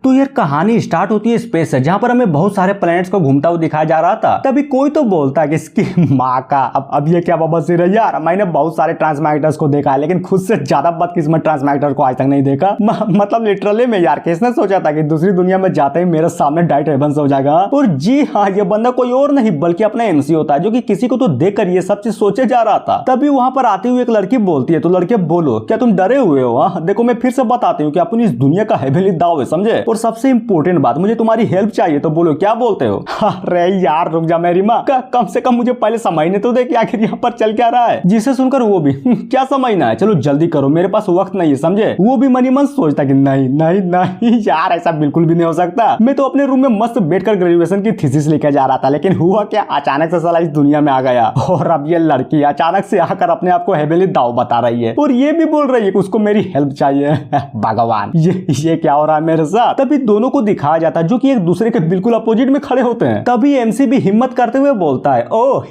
तो यार कहानी स्टार्ट होती है स्पेस से, जहाँ पर हमें बहुत सारे प्लैनेट्स को घूमता हुआ दिखाया जा रहा था। तभी कोई तो बोलता है कि इसकी माँ का अब ये क्या बबसीर है यार। मैंने बहुत सारे ट्रांसमैग्नेटर्स को देखा है, लेकिन खुद से ज्यादा बदकिस्मत ट्रांसमैग्नेटर को आज तक नहीं देखा। मतलब लिटरली में यार, किसने सोचा था कि दूसरी दुनिया में जाते ही मेरे सामने डाइट हेवंस हो जाएगा। और जी हाँ, ये बंदा कोई और नहीं बल्कि अपना एमसी होता है, जो कि किसी को तो देखकर ये सब चीज सोचे जा रहा था। तभी वहां पर आती हुई एक लड़की बोलती है, तो लड़के बोलो क्या तुम डरे हुए हो? देखो मैं फिर से बताती हूँ कि अपनी इस दुनिया का हेवनली दाव है, समझे? और सबसे इंपॉर्टेंट बात, मुझे तुम्हारी हेल्प चाहिए, तो बोलो क्या बोलते हो? अरे यार रुक जा मेरी माँ, कम से कम मुझे पहले समझने तो दे कि आखिर यहाँ पर चल क्या रहा है। जिसे सुनकर वो भी क्या समझना है, चलो जल्दी करो, मेरे पास वक्त नहीं है, समझे? वो भी मनी मन सोचता कि नहीं नहीं नहीं यार, ऐसा बिल्कुल भी नहीं हो सकता। मैं तो अपने रूम में मस्त बैठकर ग्रेजुएशन की थीसिस लिखे जा रहा था, लेकिन हुआ क्या, अचानक से साला इस दुनिया में आ गया। और अब ये लड़की अचानक से आकर अपने आप को हेवनली दाव बता रही है, और ये भी बोल रही है कि उसको मेरी हेल्प चाहिए। भगवान, ये क्या हो रहा है मेरे साथ? तभी दोनों को दिखाया जाता है, जो कि एक दूसरे के बिल्कुल अपोजिट में खड़े होते हैं। तभी एमसी भी हिम्मत करते हुए बोलता है, ओह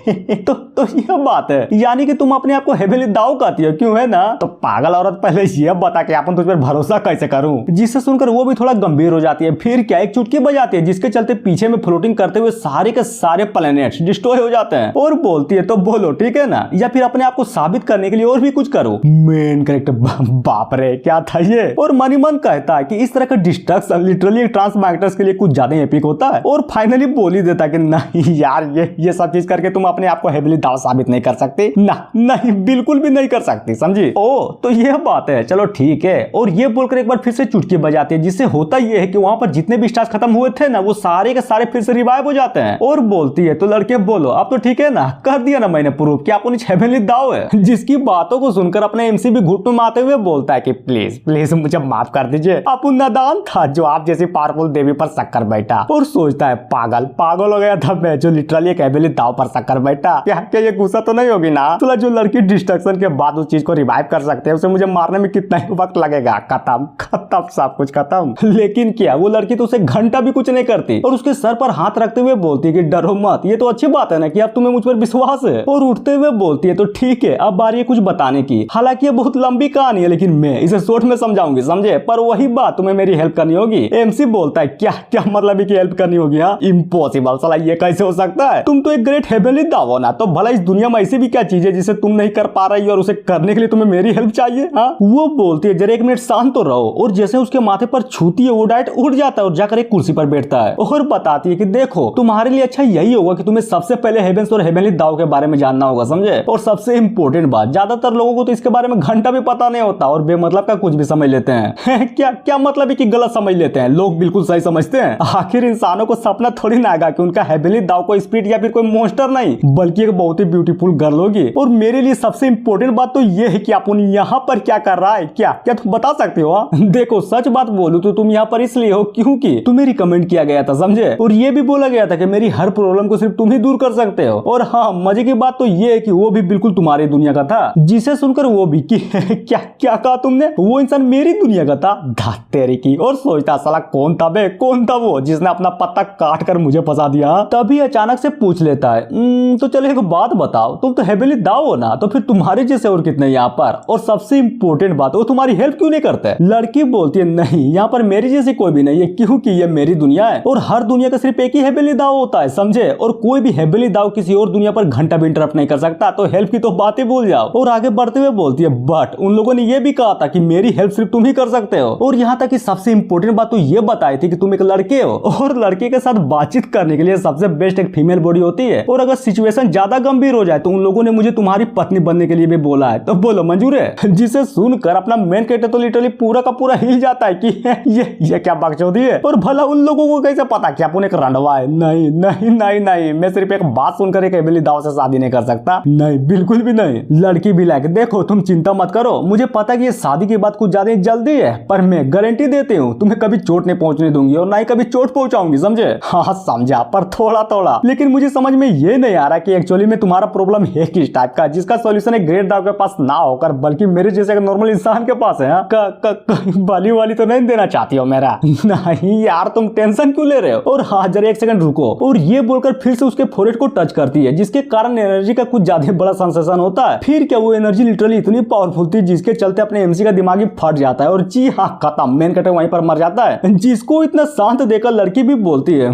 तो यह बात है, यानी कि तुम अपने आप को हेवनली दाव कहती हो, क्यों है ना? तो पागल औरत, पहले ये बता कि अपन तुझ पर भरोसा कैसे करूं? जिसे सुनकर वो भी थोड़ा गंभीर हो जाती है। फिर क्या, एक चुटकी बजाती है, जिसके चलते पीछे में फ्लोटिंग करते हुए सारे के सारे प्लैनेट्स डिस्ट्रॉय हो जाते हैं। और बोलती है, तो बोलो ठीक है ना, या फिर अपने आप को साबित करने के लिए और भी कुछ करो। मेन कैरेक्टर, बाप रे क्या था ये। और मनी मन कहता है कि इस तरह का डिस्ट्रक्शन लिटरली ट्रांसमैग्नेटर्स के लिए कुछ ज्यादा एपिक होता है। और फाइनली बोल ही देता है कि नहीं यार, ये सब चीज करके तुम अपने आप को हेवनली दाव साबित नहीं कर सकते ना, नहीं बिल्कुल भी नहीं कर सकती, समझी? ओ तो यह बात है, चलो ठीक है। और ये बोलकर एक बार फिर से चुटकी बजाती है, जिससे होता यह है कि वहां पर जितने भी स्टार्स खत्म हुए थे ना, वो सारे के सारे फिर से रिवाइव हो जाते हैं। और बोलती है, तो लड़के बोलो अब तो ठीक है ना, कर दिया ना मैंने प्रूफ कि आप हेवनली दाव है। जिसकी बातों को सुनकर अपने एमसी भी घुटनों में आते हुए बोलता है कि प्लीज प्लीज मुझे माफ कर दीजिए, आप नादान था जो आप जैसी पावरफुल देवी पर शक कर बैठा। और सोचता है पागल हो गया था मैं, जो लिटरली एक हेवनली दाव पर शक कर बैठा। क्या ये गुस्सा तो नहीं होगी ना? तो जो लड़की डिस्ट्रक्शन के बाद उस चीज को रिवाइव कर सकते हैं, उसे मुझे मारने में कितना ही वक्त लगेगा? खत्म सब कुछ खत्म। लेकिन क्या, वो लड़की तो उसे घंटा भी कुछ नहीं करती, और उसके सर पर हाथ रखते हुए बोलती है कि डरो मत, ये तो अच्छी बात है ना कि अब तुम्हें मुझ पर विश्वास है। और उठते हुए बोलती है, तो ठीक है, अब बारी है कुछ बताने की। हालांकि ये बहुत लंबी कहानी है, लेकिन मैं इसे शॉर्ट में समझाऊंगी, समझे? पर वही बात, तुम्हें मेरी हेल्प करनी होगी। एमसी बोलता है, क्या मतलब है कि हेल्प करनी होगी? हाँ इम्पॉसिबल, साला ये कैसे हो सकता है? तुम तो एक ग्रेट हेवनली दाव हो ना, तो भला इस दुनिया में ऐसी भी क्या चीज है जिसे तुम नहीं कर पा रही और उसे करने के लिए तुम्हें मेरी हेल्प चाहिए? हाँ वो बोलती है, जरा एक मिनट शांत तो रहो। और जैसे उसके माथे पर छूती है, वो डायरेक्ट उठ जाता है और जाकर एक कुर्सी पर बैठता है और बताती है कि देखो तुम्हारे लिए अच्छा यही होगा कि तुम्हें सबसे पहले हेवेंस और हेवनली दाव के बारे में जानना होगा, समझे? और सबसे इंपॉर्टेंट बात, ज्यादातर लोगों को तो इसके बारे में घंटा भी पता नहीं होता और बेमतलब का कुछ भी समझ लेते हैं। क्या मतलब है कि गलत समझ लेते हैं? लोग बिल्कुल सही समझते हैं। आखिर इंसानों को सपना थोड़ी ना आएगा कि उनका हेवनली दाव को स्पिरिट या फिर कोई मॉन्स्टर नहीं, बल्कि एक बहुत ही ब्यूटीफुल गर्ल होगी। और मेरे लिए सबसे इंपॉर्टेंट बात तो ये है कि आप यहाँ पर क्या कर रहा है, क्या तुम बता सकते हो? देखो सच बात बोलूं तो तुम यहाँ पर इसलिए हो क्योंकि तुम्हें रिकमेंड किया गया था, समझे? और ये भी बोला गया था कि मेरी हर प्रॉब्लम को सिर्फ तुम ही दूर कर सकते हो। और हाँ, मजे की बात तो ये है कि वो भी बिल्कुल तुम्हारी दुनिया का था। जिसे सुनकर वो भी कि क्या कहा तुमने? वो इंसान मेरी दुनिया का था? तेरी की। और सोचता साला कौन था वो जिसने अपना पत्ता काट कर मुझे फंसा दिया? तभी अचानक से पूछ लेता है, तो चलो एक बात बताओ, तुम तो हेवनली दाव हो ना, तो फिर तुम्हारे जैसे और कितने यहाँ पर? और सबसे इंपॉर्टेंट बात, वो तुम्हारी हेल्प क्यों नहीं करते? लड़की बोलती है, नहीं यहाँ पर मेरी जैसी कोई भी नहीं है, क्योंकि ये मेरी दुनिया है और हर दुनिया का सिर्फ एक ही हेवनली दाव होता है, समझे? और कोई भी हेवनली दाव किसी और दुनिया पर घंटा भी इंटरप्ट नहीं कर सकता, तो हेल्प की तो बात ही भूल जाओ। और आगे बढ़ते हुए बोलती है, बट उन लोगों ने ये भी कहा था कि मेरी हेल्प सिर्फ तुम ही कर सकते हो। और यहाँ तक कि सबसे इंपॉर्टेंट बात तो ये बताई थी कि तुम एक लड़के हो और लड़के के साथ बातचीत करने के लिए सबसे बेस्ट एक फीमेल बॉडी होती है। और अगर सिचुएशन ज्यादा गंभीर हो जाए तो उन लोगों ने मुझे तुम्हारी पत्नी बनने के लिए भी बोला है, तो बोलो मंजूर है? जिसे सुनकर अपना मेन कैरेक्टर तो लिटरली पूरा का पूरा हिल जाता है कि ये क्या बकचोदी है। और भला उन लोगों को कैसे पता कि अपन एक रंडवा है? नहीं नहीं नहीं नहीं, मैं सिर्फ एक बात सुनकर एक हेवनली दाव से शादी नहीं कर सकता, नहीं बिल्कुल भी नहीं। लड़की भी लाइक, देखो तुम चिंता मत करो, मुझे पता है कि ये शादी की बात कुछ ज्यादा जल्दी है, पर मैं गारंटी देती हूँ तुम्हें कभी चोट नहीं पहुंचने दूंगी और ना ही कभी चोट पहुंचाऊंगी, समझे? हाँ समझा, पर थोड़ा। लेकिन मुझे समझ में ये नहीं आ रहा कि एक्चुअली में तुम्हारा प्रॉब्लम है किस टाइप का, जिसका सॉल्यूशन एक ग्रेट दाव के पास ना होकर बल्कि मेरे जैसे एक नॉर्मल इंसान के पास है। बाली तो नहीं देना चाहती हो मेरा? नहीं यार, तुम टेंशन क्यों ले रहे हो? और हाँ जरा एक सेकंड रुको। और ये बोलकर फिर से उसके फोरहेड को टच करती है, जिसके कारण एनर्जी का कुछ ज्यादा बड़ा सेंसेशन होता है। फिर क्या, वो एनर्जी लिटरली इतनी पावरफुल थी जिसके चलते अपने एमसी का दिमाग ही फट जाता है और जी हाँ खत्म, मेन कैरेक्टर वहीं पर मर जाता है, जिसको इतना शांत देखकर लड़की भी बोलती है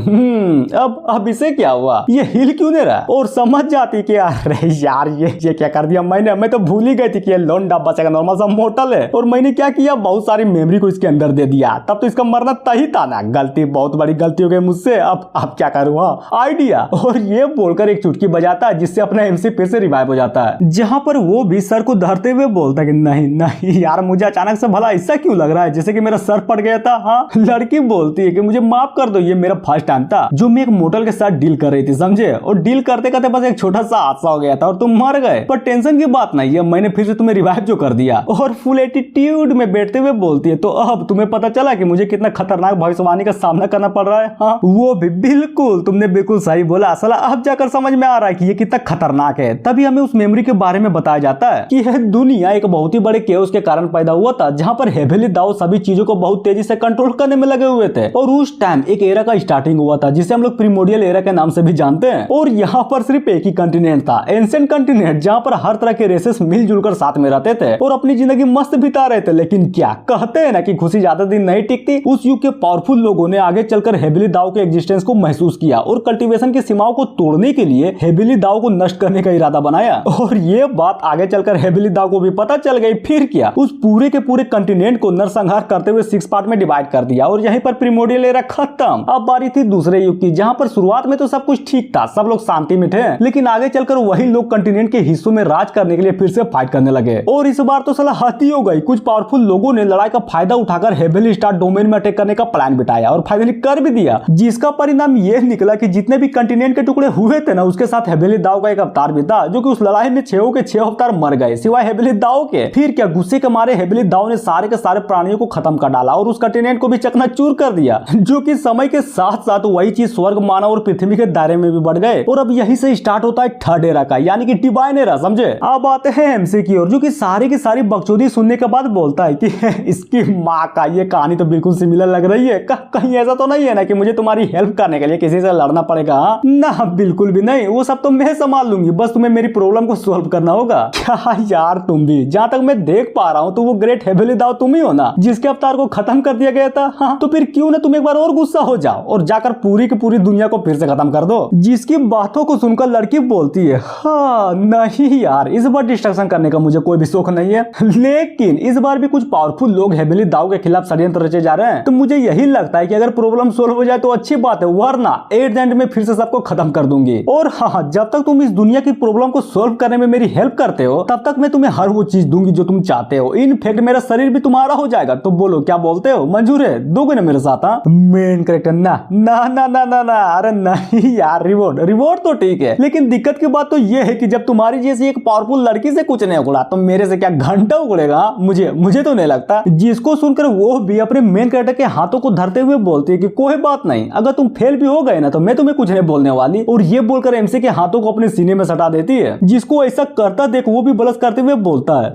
अब इसे क्या हुआ, ये हिल क्यों नहीं रहा, और समझ जाती कि अरे यार ये क्या कर दिया मैंने, मैं तो भूल ही गई थी कि ये लोंडा बच्चा का नॉर्मल सा मोटल है, और मैंने क्या किया, बहुत सारी मेमोरी को इसके अंदर दे दिया, तब तो इसका मरना तय था ना, गलती, बहुत बड़ी गलती हो गई मुझसे, अब क्या करूँ आइडिया, और ये बोलकर एक चुटकी बजाता है जिससे अपना एमसी फिर से रिवाइव हो जाता है, जहां पर वो भी सर को धरते हुए बोलता है कि नहीं नहीं यार मुझे अचानक से भला ऐसा क्यों लग रहा है जैसे कि मेरा सर पड़ गया था। हाँ, लड़की बोलती है कि मुझे माफ कर दो, ये मेरा फर्स्ट टाइम था जो मैं एक मोटल के साथ डील कर रही थी, समझे, और डील करते करते बस एक छोटा सा हादसा हो गया था और तुम मर गए, पर टेंशन की बात नहीं है, मैंने फिर से तुम्हें रिवाइव जो कर दिया, और फुल एटीट्यूड में बैठते हुए बोलती है तो अब तुम्हें पता चला कि मुझे कितना खतरनाक भविष्यवाणी का सामना करना पड़ रहा है। हाँ, वो भी बिल्कुल, तुमने बिल्कुल सही बोला, असल अब जाकर समझ में आ रहा है कि ये कितना खतरनाक है। तभी हमें उस मेमोरी के बारे में बताया जाता है कि यह दुनिया एक बहुत ही बड़े केओस के कारण पैदा हुआ था, जहां पर हेवेली दाओ सभी चीजों को बहुत तेजी से कंट्रोल करने में लगे हुए थे, और उस टाइम एक एरा का स्टार्टिंग हुआ था जिसे हम लोग प्रीमोडियल एरा के नाम से भी जानते हैं, और यहाँ पर सिर्फ एक ही कंटिनेंट था, एंशिएंट कंटिनेंट, जहाँ पर हर तरह के रेसेस मिलजुल कर साथ में रहते थे और अपनी जिंदगी मस्त बिता रहे थे। लेकिन क्या कहते हैं ना कि खुशी ज्यादा दिन नहीं टिकती, उस युग के पावरफुल लोगों ने आगे चलकर हेवेली दाओ के एग्जिस्टेंस को महसूस किया और कल्टीवेशन की सीमाओं को तोड़ने के लिए हेवेली दाओ को नष्ट करने का इरादा बनाया, और ये बात आगे चलकर हेवेली दाओ को भी पता चल गई। फिर क्या, उस पूरे के पूरे कंटिनेंट को नरसंहार करते हुए 6 पार्ट में डिवाइड कर दिया, और यहीं पर प्रीमोडियल एरा खत्म। अब बारी थी दूसरे युग की, जहां पर शुरुआत में तो सब कुछ ठीक था, सब लोग शांति में थे, लेकिन आगे चलकर वही लोग कंटिनेंट के हिस्सों में राज करने के लिए फिर से फाइट करने लगे, और इस बार तो साला हद ही हो गई। कुछ पावरफुल लोगों ने लड़ाई का फायदा उठाकर हेवेली स्टार डोमेन में अटैक करने का प्लान बिठाया और फाइनली कर भी दिया, जिसका परिणाम यह निकला कि जितने भी कंटिनेंट के टुकड़े हुए थे ना, उसके साथ हेवेली दाओ का एक अवतार भी था, जो कि उस लड़ाई में 6 के 6 अवतार मर गए सिवाय हेवेली दाओ के। फिर क्या, गुस्से के मारे हेवेली दाओ ने सारे के सारे प्राणियों को खत्म कर डाला और उस कंटिनेंट को भी चकनाचूर कर दिया, जो कि समय के साथ साथ वही चीज स्वर्ग, मानव और पृथ्वी के दायरे में भी बढ़ गए। और अब यही से स्टार्ट होता है थर्ड एरा का, यानी कि डिवाइन एरा, समझे। अब आते हैं एमसी की ओर, जो कि सारी की सारी बकचोदी सुनने के बाद बोलता है कि इसकी माँ का, ये कहानी तो बिल्कुल सिमिलर लग रही है, कहीं ऐसा तो नहीं है ना कि मुझे तुम्हारी हेल्प करने के लिए किसी से लड़ना पड़ेगा। ना, बिल्कुल भी नहीं, वो सब तो मैं संभाल लूंगी, बस तुम्हें मेरी प्रॉब्लम को सॉल्व करना होगा। क्या यार, तुम भी, जहां तक मैं देख पा रहा हूँ तो वो ग्रेट हेवेली दाओ तुम ही हो ना, जिसके अवतार को खत्म कर दिया गया था। हाँ, तो फिर क्यों ना तुम एक बार और गुस्सा हो जाओ और जाकर पूरी की पूरी दुनिया को फिर से खत्म कर दो। जिसकी बातों को सुनकर लड़की बोलती है, हाँ नहीं यार, इस बार डिस्ट्रक्शन करने का मुझे कोई भी शौक नहीं है, लेकिन इस बार भी कुछ पावरफुल लोग हेवेली दाओ के खिलाफ षड्यंत्र रचे जा रहे हैं, तो मुझे यही लगता है कि अगर प्रॉब्लम सोल्व हो जाए तो अच्छी बात है, वरना एट द एंड में फिर से सबको खत्म कर दूंगी। और हाँ, जब तक तुम इस दुनिया की प्रॉब्लम को सोल्व करने में मेरी हेल्प करते हो, तब तक मैं तुम्हें हर वो चीज दूंगी जो तुम चाहते हो। इनफैक्ट मेरा शरीर भी तुम्हारा हो जाएगा, तो बोलो क्या बोलते हो, मंजूर है, दोगे ना मेरे साथ? मेन कैरेक्टर, ना ना ना ना ना ना, अरे नहीं यार, रिवॉर्ड तो ठीक है, लेकिन दिक्कत की बात तो ये है कि जब तुम्हारी जैसी एक पावरफुल लड़की से कुछ नहीं उगड़ा तो मेरे से क्या घंटा उगड़ेगा? मुझे तो नहीं लगता। जिसको सुनकर वो भी अपने मेन कैरेक्टर के हाथों को धरते हुए बोलती है कि कोई बात नहीं, अगर तुम फेल भी हो गए ना तो मैं तुम्हें कुछ नहीं बोलने वाली, और ये बोलकर एमसी के हाथों को अपने सीने में सटा देती है। जिसको ऐसा करता देख वो भी बलस करते हुए बोलता है,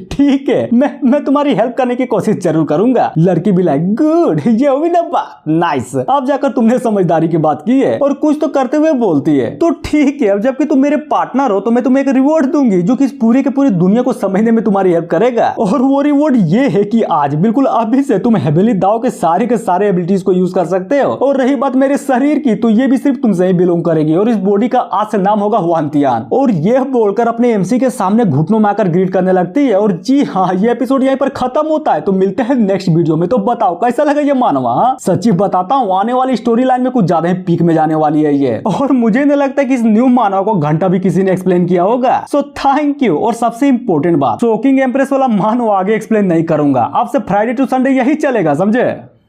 ठीक है, मैं तुम्हारी हेल्प करने की कोशिश जरूर करूंगा। लड़की भी लाइक, गुड, ये हुई ना बात, नाइस, अब जाकर तुमने समझदारी की बात की है, और कुछ तो करते हुए बोलती है, तो ठीक है, अब जबकि तुम मेरे पार्टनर हो तो मैं तुम्हें एक रिवॉर्ड दूंगी जो कि इस पूरी के पूरी दुनिया को समझने में तुम्हारी हेल्प करेगा। और वो रिवॉर्ड ये है कि आज बिल्कुल अभी से तुम हेवेली दाओ के सारे एबिलिटीज को यूज कर सकते हो। और रही बात मेरे शरीर की, तो ये भी सिर्फ तुमसे ही बिलोंग करेगी, और इस बॉडी का आज से नाम होगा हुआंतियान। और यह बोलकर अपने एमसी के सामने घुटनों में आकर ग्रीट करने लगती है। और जी हाँ, ये एपिसोड यहीं पर खत्म होता है, तो मिलते हैं नेक्स्ट वीडियो में। तो बताओ कैसा लगा ये मानवा? सच्ची बताता हूँ, आने वाली स्टोरी लाइन में कुछ ज्यादा ही पीक में जाने वाली है ये, और मुझे नहीं लगता कि इस न्यू मानव को घंटा भी किसी ने एक्सप्लेन किया होगा। So thank you. और सबसे इंपॉर्टेंट बात, शॉकिंग एम्प्रेस वाला मानव आगे एक्सप्लेन नहीं करूंगा, अब से फ्राइडे टू संडे यही चलेगा, समझे।